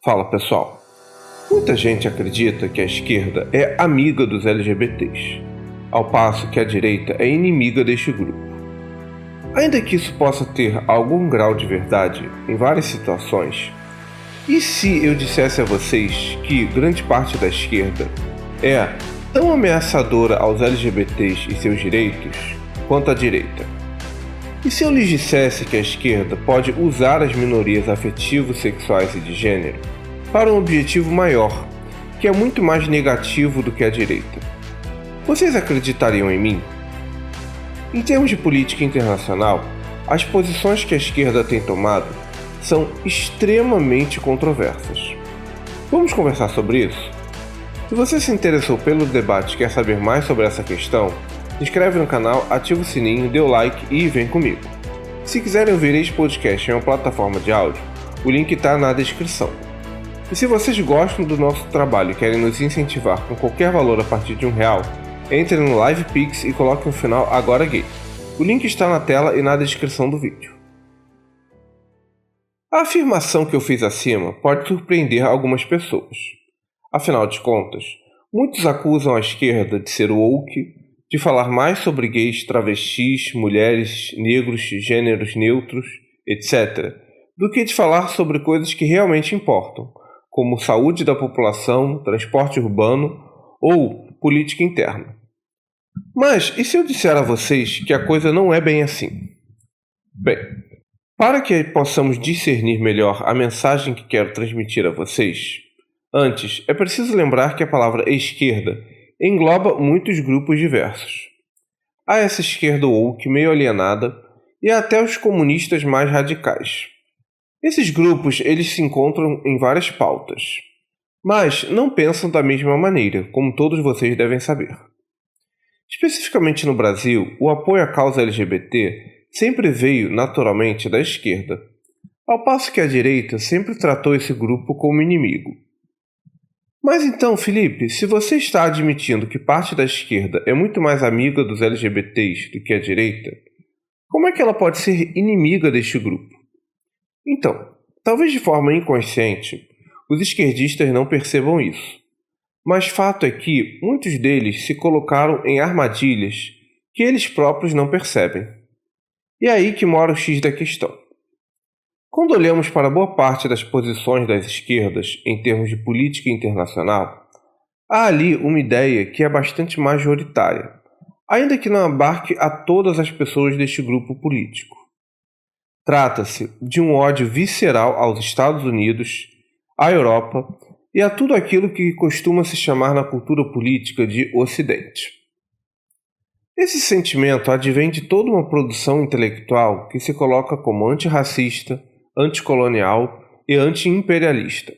Fala pessoal, muita gente acredita que a esquerda é amiga dos LGBTs, ao passo que a direita é inimiga deste grupo. Ainda que isso possa ter algum grau de verdade em várias situações, e se eu dissesse a vocês que grande parte da esquerda é tão ameaçadora aos LGBTs e seus direitos quanto a direita? E se eu lhes dissesse que a esquerda pode usar as minorias afetivos, sexuais e de gênero para um objetivo maior, que é muito mais negativo do que a direita? Vocês acreditariam em mim? Em termos de política internacional, as posições que a esquerda tem tomado são extremamente controversas. Vamos conversar sobre isso? Se você se interessou pelo debate e quer saber mais sobre essa questão, se inscreve no canal, ativa o sininho, dê o like e vem comigo. Se quiserem ouvir este podcast em uma plataforma de áudio, o link está na descrição. E se vocês gostam do nosso trabalho e querem nos incentivar com qualquer valor a partir de R$1, entre no LivePix e coloque no final Agora Gay. O link está na tela e na descrição do vídeo. A afirmação que eu fiz acima pode surpreender algumas pessoas. Afinal de contas, muitos acusam a esquerda de ser woke, de falar mais sobre gays, travestis, mulheres, negros, gêneros neutros, etc., do que de falar sobre coisas que realmente importam, como saúde da população, transporte urbano ou política interna. Mas e se eu disser a vocês que a coisa não é bem assim? Bem, para que possamos discernir melhor a mensagem que quero transmitir a vocês, antes é preciso lembrar que a palavra esquerda engloba muitos grupos diversos. Há essa esquerda woke meio alienada e até os comunistas mais radicais. Esses grupos eles se encontram em várias pautas, mas não pensam da mesma maneira, como todos vocês devem saber. Especificamente no Brasil, o apoio à causa LGBT sempre veio naturalmente da esquerda, ao passo que a direita sempre tratou esse grupo como inimigo. Mas então, Felipe, se você está admitindo que parte da esquerda é muito mais amiga dos LGBTs do que a direita, como é que ela pode ser inimiga deste grupo? Então, talvez de forma inconsciente, os esquerdistas não percebam isso. Mas fato é que muitos deles se colocaram em armadilhas que eles próprios não percebem. E é aí que mora o X da questão. Quando olhamos para boa parte das posições das esquerdas em termos de política internacional, há ali uma ideia que é bastante majoritária, ainda que não abarque a todas as pessoas deste grupo político. Trata-se de um ódio visceral aos Estados Unidos, à Europa e a tudo aquilo que costuma se chamar na cultura política de Ocidente. Esse sentimento advém de toda uma produção intelectual que se coloca como antirracista, anticolonial e anti-imperialista.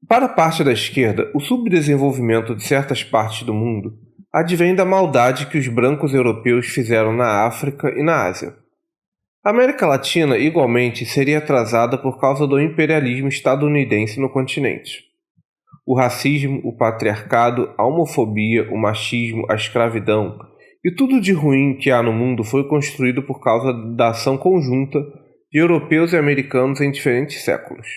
Para parte da esquerda, o subdesenvolvimento de certas partes do mundo advém da maldade que os brancos europeus fizeram na África e na Ásia. A América Latina, igualmente, seria atrasada por causa do imperialismo estadunidense no continente. O racismo, o patriarcado, a homofobia, o machismo, a escravidão e tudo de ruim que há no mundo foi construído por causa da ação conjunta de europeus e americanos em diferentes séculos.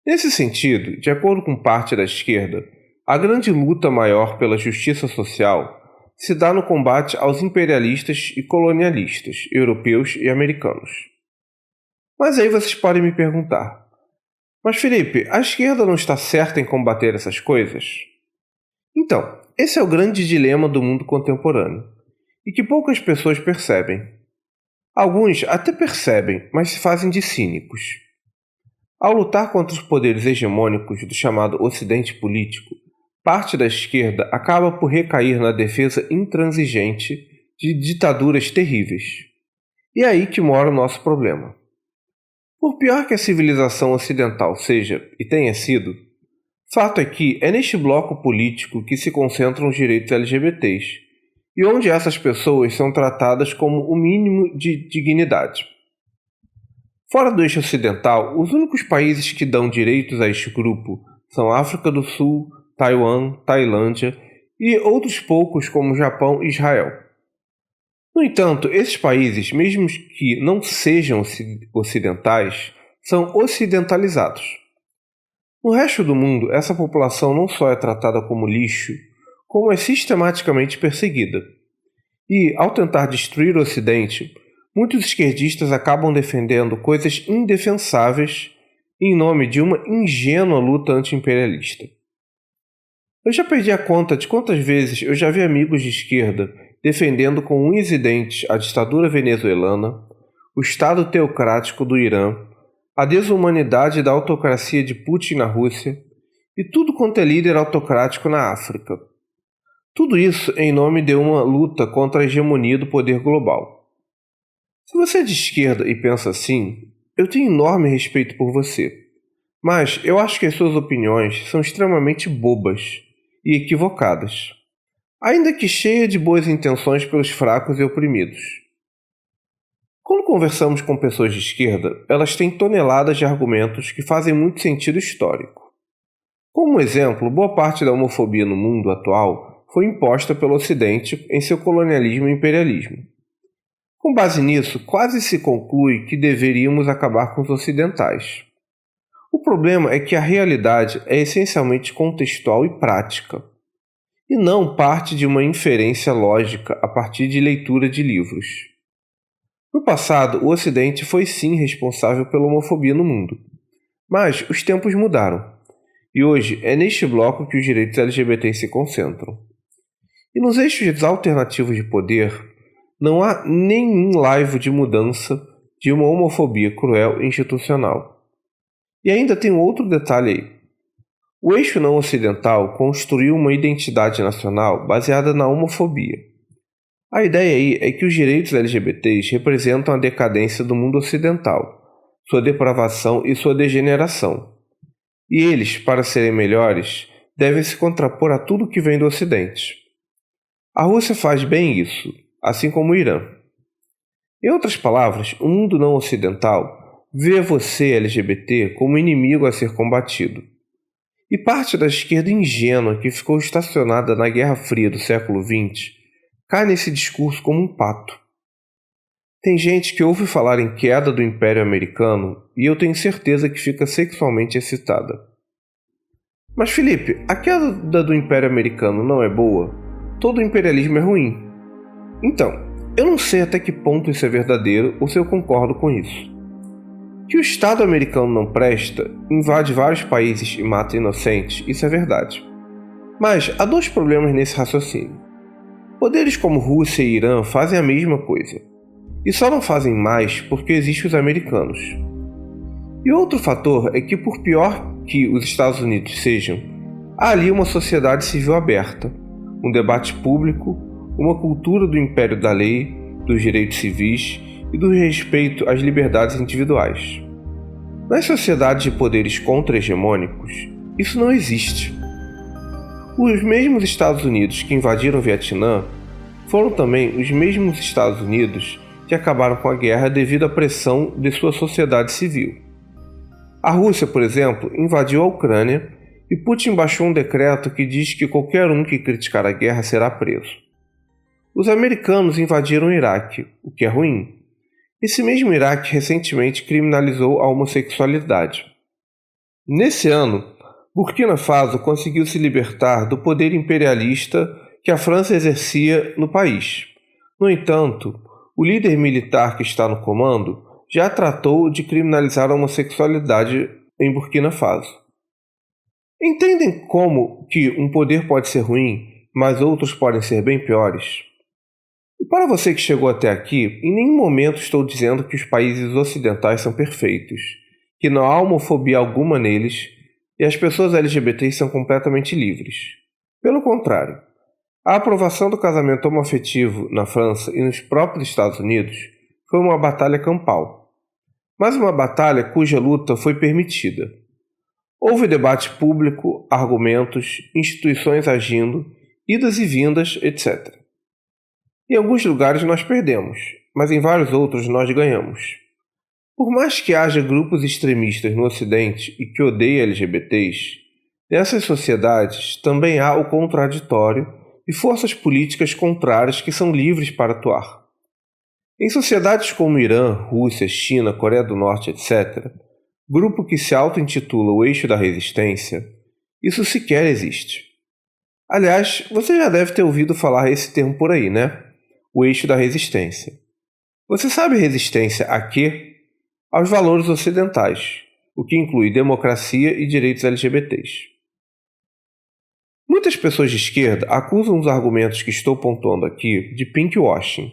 Nesse sentido, de acordo com parte da esquerda, a grande luta maior pela justiça social se dá no combate aos imperialistas e colonialistas, europeus e americanos. Mas aí vocês podem me perguntar, mas Felipe, a esquerda não está certa em combater essas coisas? Então, esse é o grande dilema do mundo contemporâneo, e que poucas pessoas percebem. Alguns até percebem, mas se fazem de cínicos. Ao lutar contra os poderes hegemônicos do chamado Ocidente político, parte da esquerda acaba por recair na defesa intransigente de ditaduras terríveis. E é aí que mora o nosso problema. Por pior que a civilização ocidental seja e tenha sido, fato é que é neste bloco político que se concentram os direitos LGBTs, e onde essas pessoas são tratadas como o mínimo de dignidade. Fora do eixo ocidental, os únicos países que dão direitos a este grupo são África do Sul, Taiwan, Tailândia e outros poucos como Japão e Israel. No entanto, esses países, mesmo que não sejam ocidentais, são ocidentalizados. No resto do mundo, essa população não só é tratada como lixo, como é sistematicamente perseguida. E, ao tentar destruir o Ocidente, muitos esquerdistas acabam defendendo coisas indefensáveis em nome de uma ingênua luta anti-imperialista. Eu já perdi a conta de quantas vezes eu já vi amigos de esquerda defendendo com unhas e dentes a ditadura venezuelana, o Estado teocrático do Irã, a desumanidade da autocracia de Putin na Rússia e tudo quanto é líder autocrático na África. Tudo isso em nome de uma luta contra a hegemonia do poder global. Se você é de esquerda e pensa assim, eu tenho enorme respeito por você, mas eu acho que as suas opiniões são extremamente bobas e equivocadas, ainda que cheia de boas intenções pelos fracos e oprimidos. Quando conversamos com pessoas de esquerda, elas têm toneladas de argumentos que fazem muito sentido histórico. Como exemplo, boa parte da homofobia no mundo atual foi imposta pelo Ocidente em seu colonialismo e imperialismo. Com base nisso, quase se conclui que deveríamos acabar com os ocidentais. O problema é que a realidade é essencialmente contextual e prática, e não parte de uma inferência lógica a partir de leitura de livros. No passado, o Ocidente foi sim responsável pela homofobia no mundo, mas os tempos mudaram, e hoje é neste bloco que os direitos LGBT se concentram. E nos eixos alternativos de poder, não há nenhum laivo de mudança de uma homofobia cruel e institucional. E ainda tem outro detalhe aí. O eixo não ocidental construiu uma identidade nacional baseada na homofobia. A ideia aí é que os direitos LGBTs representam a decadência do mundo ocidental, sua depravação e sua degeneração. E eles, para serem melhores, devem se contrapor a tudo que vem do Ocidente. A Rússia faz bem isso, assim como o Irã. Em outras palavras, o mundo não ocidental vê você, LGBT, como inimigo a ser combatido. E parte da esquerda ingênua que ficou estacionada na Guerra Fria do século XX cai nesse discurso como um pato. Tem gente que ouve falar em queda do Império Americano e eu tenho certeza que fica sexualmente excitada. Mas Felipe, a queda do Império Americano não é boa? Todo imperialismo é ruim. Então, eu não sei até que ponto isso é verdadeiro ou se eu concordo com isso. Que o Estado americano não presta, invade vários países e mata inocentes, isso é verdade. Mas há dois problemas nesse raciocínio. Poderes como Rússia e Irã fazem a mesma coisa, e só não fazem mais porque existem os americanos. E outro fator é que, por pior que os Estados Unidos sejam, há ali uma sociedade civil aberta, um debate público, uma cultura do império da lei, dos direitos civis e do respeito às liberdades individuais. Nas sociedades de poderes contra-hegemônicos, isso não existe. Os mesmos Estados Unidos que invadiram o Vietnã foram também os mesmos Estados Unidos que acabaram com a guerra devido à pressão de sua sociedade civil. A Rússia, por exemplo, invadiu a Ucrânia e Putin baixou um decreto que diz que qualquer um que criticar a guerra será preso. Os americanos invadiram o Iraque, o que é ruim. Esse mesmo Iraque recentemente criminalizou a homossexualidade. Nesse ano, Burkina Faso conseguiu se libertar do poder imperialista que a França exercia no país. No entanto, o líder militar que está no comando já tratou de criminalizar a homossexualidade em Burkina Faso. Entendem como que um poder pode ser ruim, mas outros podem ser bem piores? E para você que chegou até aqui, em nenhum momento estou dizendo que os países ocidentais são perfeitos, que não há homofobia alguma neles e as pessoas LGBTs são completamente livres. Pelo contrário, a aprovação do casamento homoafetivo na França e nos próprios Estados Unidos foi uma batalha campal, mas uma batalha cuja luta foi permitida. Houve debate público, argumentos, instituições agindo, idas e vindas, etc. Em alguns lugares nós perdemos, mas em vários outros nós ganhamos. Por mais que haja grupos extremistas no Ocidente e que odeiem LGBTs, nessas sociedades também há o contraditório e forças políticas contrárias que são livres para atuar. Em sociedades como Irã, Rússia, China, Coreia do Norte, etc., grupo que se auto-intitula o Eixo da Resistência, isso sequer existe. Aliás, você já deve ter ouvido falar esse termo por aí, né? O Eixo da Resistência. Você sabe resistência a quê? Aos valores ocidentais, o que inclui democracia e direitos LGBTs. Muitas pessoas de esquerda acusam os argumentos que estou pontuando aqui de pinkwashing,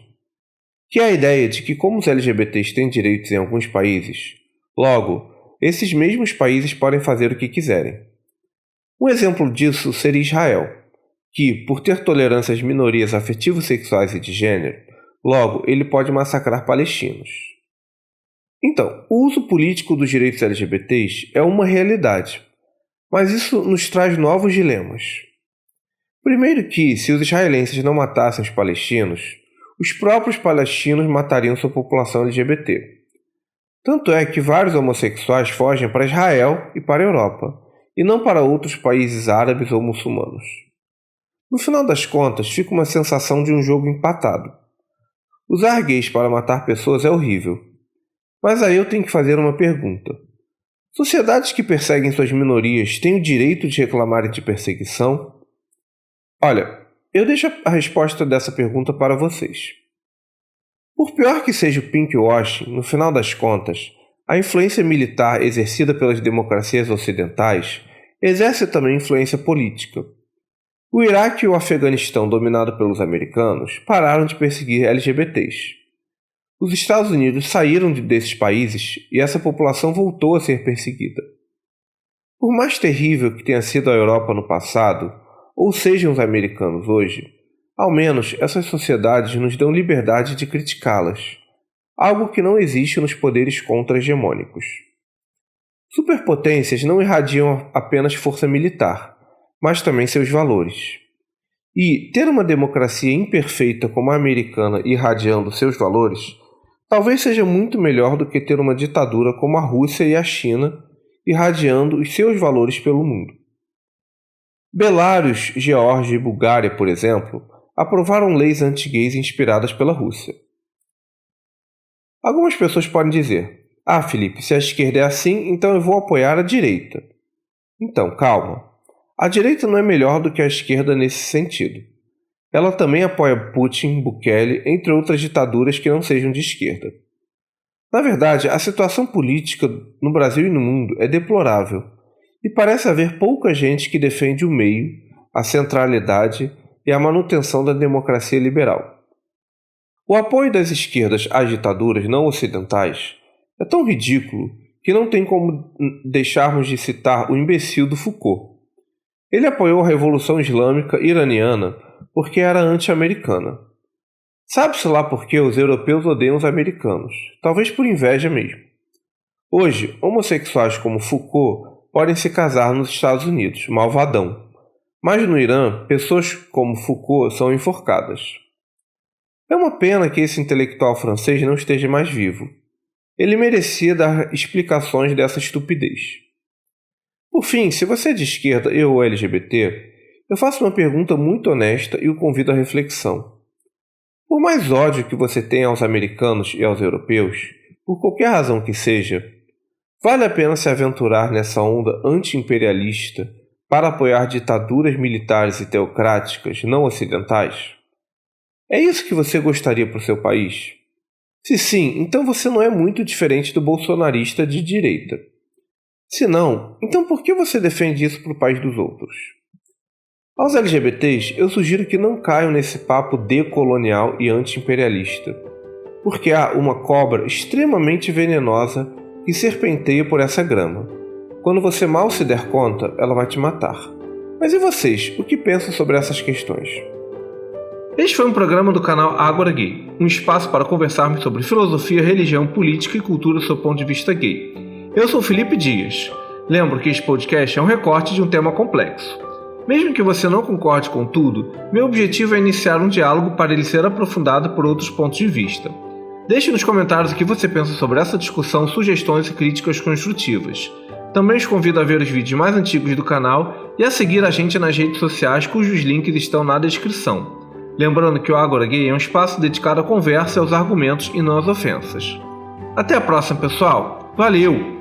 que é a ideia de que como os LGBTs têm direitos em alguns países, logo, esses mesmos países podem fazer o que quiserem. Um exemplo disso seria Israel, que, por ter tolerância às minorias afetivo-sexuais e de gênero, logo, ele pode massacrar palestinos. Então, o uso político dos direitos LGBTs é uma realidade, mas isso nos traz novos dilemas. Primeiro que, se os israelenses não matassem os palestinos, os próprios palestinos matariam sua população LGBT. Tanto é que vários homossexuais fogem para Israel e para a Europa, e não para outros países árabes ou muçulmanos. No final das contas, fica uma sensação de um jogo empatado. Usar gays para matar pessoas é horrível. Mas aí eu tenho que fazer uma pergunta. Sociedades que perseguem suas minorias têm o direito de reclamarem de perseguição? Olha, eu deixo a resposta dessa pergunta para vocês. Por pior que seja o pinkwashing, no final das contas, a influência militar exercida pelas democracias ocidentais exerce também influência política. O Iraque e o Afeganistão, dominado pelos americanos, pararam de perseguir LGBTs. Os Estados Unidos saíram desses países e essa população voltou a ser perseguida. Por mais terrível que tenha sido a Europa no passado, ou sejam os americanos hoje, ao menos essas sociedades nos dão liberdade de criticá-las, algo que não existe nos poderes contra-hegemônicos. Superpotências não irradiam apenas força militar, mas também seus valores. E ter uma democracia imperfeita como a americana irradiando seus valores talvez seja muito melhor do que ter uma ditadura como a Rússia e a China irradiando os seus valores pelo mundo. Belarus, Geórgia e Bulgária, por exemplo, aprovaram leis anti-gays inspiradas pela Rússia. Algumas pessoas podem dizer: "Ah, Felipe, se a esquerda é assim, então eu vou apoiar a direita." Então, calma. A direita não é melhor do que a esquerda nesse sentido. Ela também apoia Putin, Bukele, entre outras ditaduras que não sejam de esquerda. Na verdade, a situação política no Brasil e no mundo é deplorável, e parece haver pouca gente que defende o meio, a centralidade e a manutenção da democracia liberal. O apoio das esquerdas às ditaduras não ocidentais é tão ridículo que não tem como deixarmos de citar o imbecil do Foucault. Ele apoiou a Revolução Islâmica iraniana porque era anti-americana. Sabe-se lá por que os europeus odeiam os americanos, talvez por inveja mesmo. Hoje, homossexuais como Foucault podem se casar nos Estados Unidos, malvadão. Mas no Irã, pessoas como Foucault são enforcadas. É uma pena que esse intelectual francês não esteja mais vivo. Ele merecia dar explicações dessa estupidez. Por fim, se você é de esquerda e ou LGBT, eu faço uma pergunta muito honesta e o convido à reflexão. Por mais ódio que você tenha aos americanos e aos europeus, por qualquer razão que seja, vale a pena se aventurar nessa onda anti-imperialista para apoiar ditaduras militares e teocráticas não ocidentais? É isso que você gostaria para o seu país? Se sim, então você não é muito diferente do bolsonarista de direita. Se não, então por que você defende isso para o país dos outros? Aos LGBTs, eu sugiro que não caiam nesse papo decolonial e anti-imperialista, porque há uma cobra extremamente venenosa que serpenteia por essa grama. Quando você mal se der conta, ela vai te matar. Mas e vocês, o que pensam sobre essas questões? Este foi um programa do canal Ágora Gay, um espaço para conversarmos sobre filosofia, religião, política e cultura do seu ponto de vista gay. Eu sou Felipe Dias. Lembro que este podcast é um recorte de um tema complexo. Mesmo que você não concorde com tudo, meu objetivo é iniciar um diálogo para ele ser aprofundado por outros pontos de vista. Deixe nos comentários o que você pensa sobre essa discussão, sugestões e críticas construtivas. Também os convido a ver os vídeos mais antigos do canal e a seguir a gente nas redes sociais cujos links estão na descrição. Lembrando que o Ágora Gay é um espaço dedicado à conversa e aos argumentos e não às ofensas. Até a próxima, pessoal! Valeu!